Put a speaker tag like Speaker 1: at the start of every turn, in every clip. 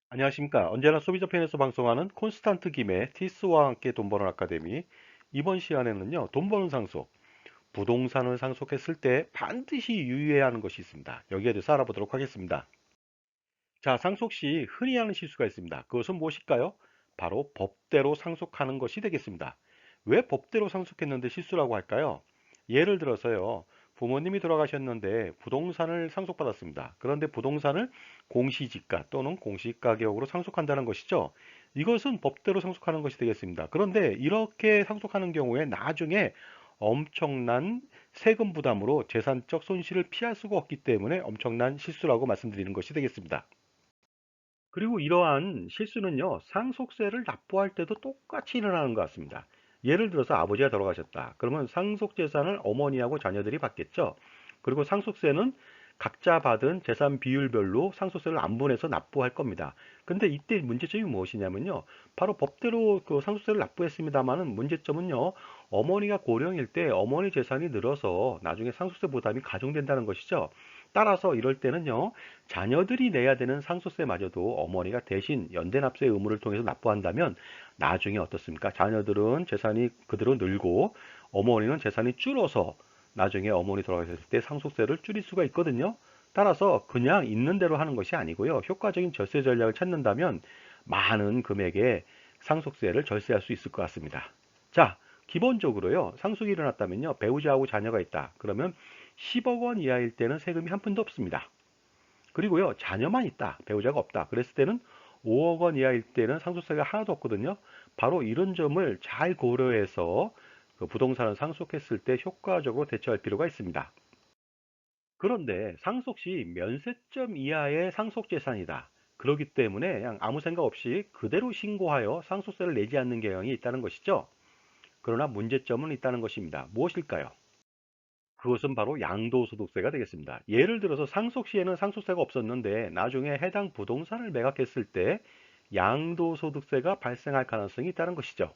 Speaker 1: 안녕하십니까. 언제나 소비자 편에서 방송하는 콘스탄트 김의 티스와 함께 돈 버는 아카데미. 이번 시간에는요, 돈 버는 상속, 부동산을 상속했을 때 반드시 유의해야 하는 것이 있습니다. 여기에 대해서 알아보도록 하겠습니다. 자, 상속 시 흔히 하는 실수가 있습니다. 그것은 무엇일까요? 바로 법대로 상속하는 것이 되겠습니다. 왜 법대로 상속했는데 실수라고 할까요? 예를 들어서요. 부모님이 돌아가셨는데 부동산을 상속받았습니다. 그런데 부동산을 공시지가 또는 공시가격으로 상속한다는 것이죠. 이것은 법대로 상속하는 것이 되겠습니다. 그런데 이렇게 상속하는 경우에 나중에 엄청난 세금 부담으로 재산적 손실을 피할 수가 없기 때문에 엄청난 실수라고 말씀드리는 것이 되겠습니다. 그리고 이러한 실수는요, 상속세를 납부할 때도 똑같이 일어나는 것 같습니다. 예를 들어서 아버지가 돌아가셨다. 그러면 상속 재산을 어머니하고 자녀들이 받겠죠. 그리고 상속세는 각자 받은 재산 비율별로 상속세를 안분해서 납부할 겁니다. 근데 이때 문제점이 무엇이냐면요. 바로 법대로 그 상속세를 납부했습니다만은 문제점은요. 어머니가 고령일 때 어머니 재산이 늘어서 나중에 상속세 부담이 가중된다는 것이죠. 따라서 이럴 때는요. 자녀들이 내야 되는 상속세마저도 어머니가 대신 연대납세 의무를 통해서 납부한다면 나중에 어떻습니까? 자녀들은 재산이 그대로 늘고 어머니는 재산이 줄어서 나중에 어머니 돌아가셨을 때 상속세를 줄일 수가 있거든요. 따라서 그냥 있는 대로 하는 것이 아니고요. 효과적인 절세 전략을 찾는다면 많은 금액의 상속세를 절세할 수 있을 것 같습니다. 자, 기본적으로요. 상속이 일어났다면요. 배우자하고 자녀가 있다. 그러면 10억 원 이하일 때는 세금이 한 푼도 없습니다. 그리고요, 자녀만 있다, 배우자가 없다. 그랬을 때는 5억 원 이하일 때는 상속세가 하나도 없거든요. 바로 이런 점을 잘 고려해서 그 부동산을 상속했을 때 효과적으로 대처할 필요가 있습니다. 그런데 상속 시 면세점 이하의 상속 재산이다. 그렇기 때문에 그냥 아무 생각 없이 그대로 신고하여 상속세를 내지 않는 경향이 있다는 것이죠. 그러나 문제점은 있다는 것입니다. 무엇일까요? 그것은 바로 양도소득세가 되겠습니다. 예를 들어서 상속 시에는 상속세가 없었는데 나중에 해당 부동산을 매각했을 때 양도소득세가 발생할 가능성이 있다는 것이죠.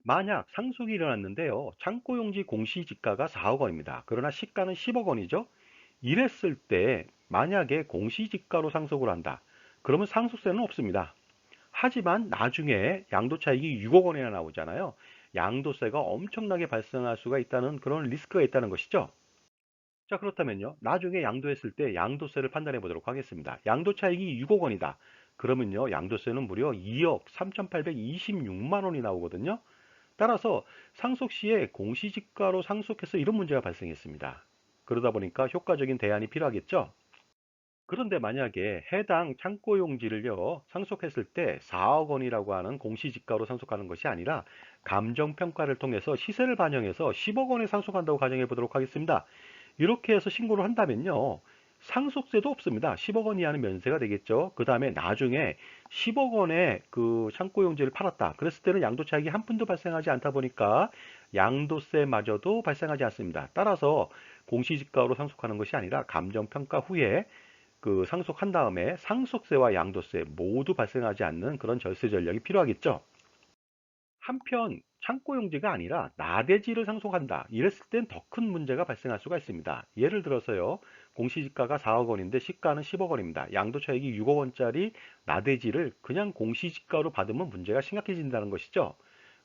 Speaker 1: 만약 상속이 일어났는데요. 창고용지 공시지가가 4억 원입니다. 그러나 시가는 10억 원이죠. 이랬을 때 만약에 공시지가로 상속을 한다. 그러면 상속세는 없습니다. 하지만 나중에 양도차익이 6억 원이나 나오잖아요. 양도세가 엄청나게 발생할 수가 있다는 그런 리스크가 있다는 것이죠. 자, 그렇다면요. 나중에 양도했을 때 양도세를 판단해 보도록 하겠습니다. 양도 차익이 6억 원이다. 그러면요. 양도세는 무려 2억 3,826만 원이 나오거든요. 따라서 상속 시에 공시지가로 상속해서 이런 문제가 발생했습니다. 그러다 보니까 효과적인 대안이 필요하겠죠. 그런데 만약에 해당 창고용지를요, 상속했을 때 4억 원이라고 하는 공시지가로 상속하는 것이 아니라 감정평가를 통해서 시세를 반영해서 10억 원에 상속한다고 가정해 보도록 하겠습니다. 이렇게 해서 신고를 한다면요. 상속세도 없습니다. 10억 원 이하는 면세가 되겠죠. 그 다음에 나중에 10억 원에 그 창고용지를 팔았다. 그랬을 때는 양도차익이 한 푼도 발생하지 않다 보니까 양도세마저도 발생하지 않습니다. 따라서 공시지가로 상속하는 것이 아니라 감정평가 후에 그 상속한 다음에 상속세와 양도세 모두 발생하지 않는 그런 절세 전략이 필요하겠죠. 한편 창고용지가 아니라 나대지를 상속한다. 이랬을 땐 더 큰 문제가 발생할 수가 있습니다. 예를 들어서요. 공시지가가 4억 원인데 시가는 10억 원입니다. 양도차익이 6억 원짜리 나대지를 그냥 공시지가로 받으면 문제가 심각해진다는 것이죠.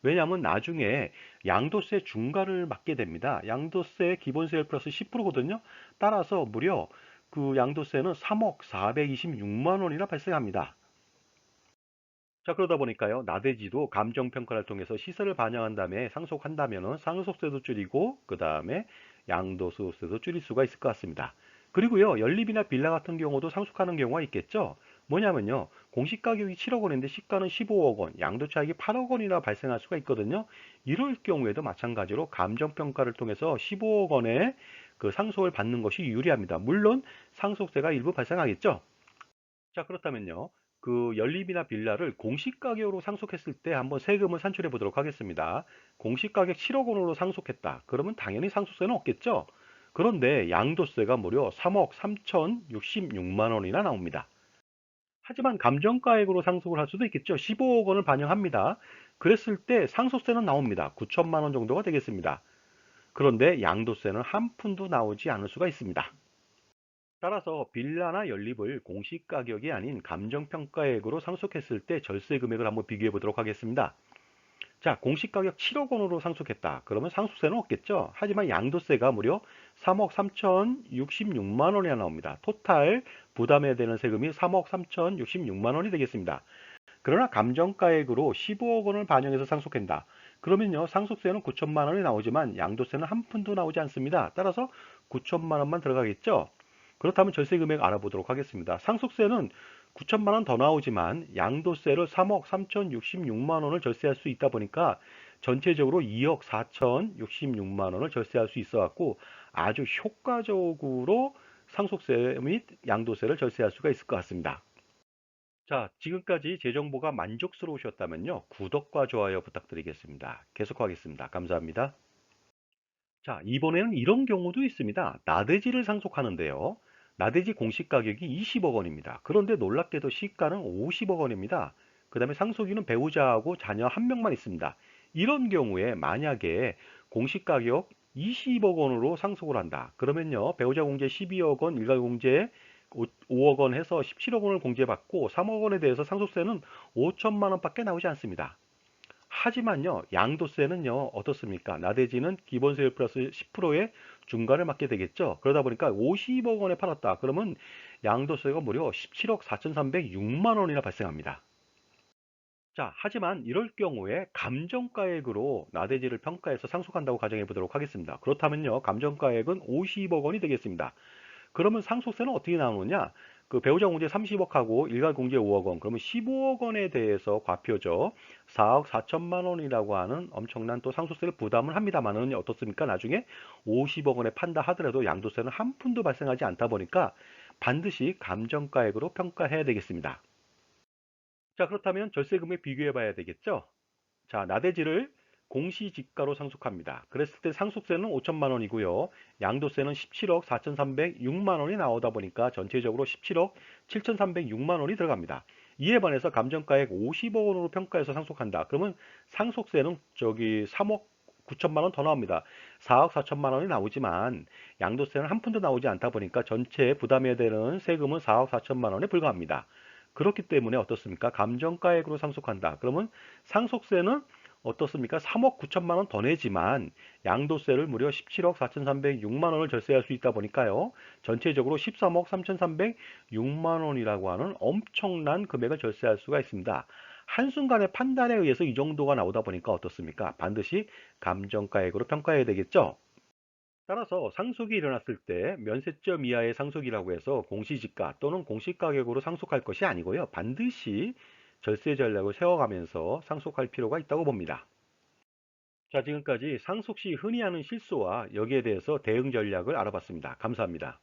Speaker 1: 왜냐하면 나중에 양도세 중과를 맞게 됩니다. 양도세 기본세율 플러스 10%거든요. 따라서 무려 그 양도세는 3억 426만 원이나 발생합니다. 자, 그러다 보니까요, 나대지도 감정평가를 통해서 시세를 반영한 다음에 상속한다면은 상속세도 줄이고, 그 다음에 양도소득세도 줄일 수가 있을 것 같습니다. 그리고요, 연립이나 빌라 같은 경우도 상속하는 경우가 있겠죠? 뭐냐면요, 공시가격이 7억 원인데 시가는 15억 원, 양도차익이 8억 원이나 발생할 수가 있거든요. 이럴 경우에도 마찬가지로 감정평가를 통해서 15억 원의 그 상속을 받는 것이 유리합니다. 물론 상속세가 일부 발생하겠죠? 자, 그렇다면요. 그 연립이나 빌라를 공시가격으로 상속했을 때 한번 세금을 산출해 보도록 하겠습니다. 공시가격 7억 원으로 상속했다. 그러면 당연히 상속세는 없겠죠? 그런데 양도세가 무려 3억 3,066만 원이나 나옵니다. 하지만 감정가액으로 상속을 할 수도 있겠죠. 15억 원을 반영합니다. 그랬을 때 상속세는 나옵니다. 9천만 원 정도가 되겠습니다. 그런데 양도세는 한 푼도 나오지 않을 수가 있습니다. 따라서 빌라나 연립을 공시 가격이 아닌 감정평가액으로 상속했을 때 절세 금액을 한번 비교해 보도록 하겠습니다. 자, 공시 가격 7억 원으로 상속했다. 그러면 상속세는 없겠죠. 하지만 양도세가 무려 3억 3,066만 원이나 나옵니다. 토탈 부담해야 되는 세금이 3억 3,066만 원이 되겠습니다. 그러나 감정가액으로 15억 원을 반영해서 상속한다. 그러면요, 상속세는 9천만 원이 나오지만 양도세는 한 푼도 나오지 않습니다. 따라서 9천만 원만 들어가겠죠. 그렇다면 절세 금액 알아보도록 하겠습니다. 상속세는 9천만 원 더 나오지만 양도세를 3억 3,066만 원을 절세할 수 있다 보니까 전체적으로 2억 4,066만 원을 절세할 수 있어 갖고 아주 효과적으로 상속세 및 양도세를 절세할 수가 있을 것 같습니다. 자, 지금까지 제 정보가 만족스러우셨다면요, 구독과 좋아요 부탁드리겠습니다. 계속하겠습니다. 감사합니다. 자, 이번에는 이런 경우도 있습니다. 나대지를 상속하는데요. 나대지 공시 가격이 20억 원입니다. 그런데 놀랍게도 시가는 50억 원입니다. 그 다음에 상속인은 배우자하고 자녀 한 명만 있습니다. 이런 경우에 만약에 공시 가격 20억 원으로 상속을 한다. 그러면요, 배우자 공제 12억 원, 일가 공제 5억 원 해서 17억 원을 공제받고 3억 원에 대해서 상속세는 5천만 원밖에 나오지 않습니다. 하지만요, 양도세는요, 어떻습니까? 나대지는 기본세율 플러스 10%의 중간을 맞게 되겠죠. 그러다 보니까 50억 원에 팔았다. 그러면 양도세가 무려 17억 4,306만 원이나 발생합니다. 자, 하지만 이럴 경우에 감정가액으로 나대지를 평가해서 상속한다고 가정해 보도록 하겠습니다. 그렇다면요, 감정가액은 50억 원이 되겠습니다. 그러면 상속세는 어떻게 나오느냐? 그 배우자 공제 30억하고 일가 공제 5억 원, 그러면 15억 원에 대해서 과표죠. 4억 4천만 원이라고 하는 엄청난 또 상속세를 부담을 합니다만은 어떻습니까? 나중에 50억 원에 판다 하더라도 양도세는 한 푼도 발생하지 않다 보니까 반드시 감정가액으로 평가해야 되겠습니다. 자, 그렇다면 절세금액 비교해 봐야 되겠죠? 자, 나대지를 공시지가로 상속합니다. 그랬을 때 상속세는 5천만 원이고요. 양도세는 17억 4,306만 원이 나오다 보니까 전체적으로 17억 7,306만 원이 들어갑니다. 이에 반해서 감정가액 50억 원으로 평가해서 상속한다. 그러면 상속세는 저기 3억 9천만 원 더 나옵니다. 4억 4천만 원이 나오지만 양도세는 한 푼도 나오지 않다 보니까 전체 부담해야 되는 세금은 4억 4천만 원에 불과합니다. 그렇기 때문에 어떻습니까? 감정가액으로 상속한다. 그러면 상속세는 어떻습니까? 3억 9천만 원 더 내지만 양도세를 무려 17억 4,306만 원을 절세할 수 있다 보니까요. 전체적으로 13억 3,306만 원이라고 하는 엄청난 금액을 절세할 수가 있습니다. 한순간의 판단에 의해서 이 정도가 나오다 보니까 어떻습니까? 반드시 감정가액으로 평가해야 되겠죠? 따라서 상속이 일어났을 때 면세점 이하의 상속이라고 해서 공시지가 또는 공시가격으로 상속할 것이 아니고요. 반드시 절세 전략을 세워가면서 상속할 필요가 있다고 봅니다. 자, 지금까지 상속 시 흔히 하는 실수와 여기에 대해서 대응 전략을 알아봤습니다. 감사합니다.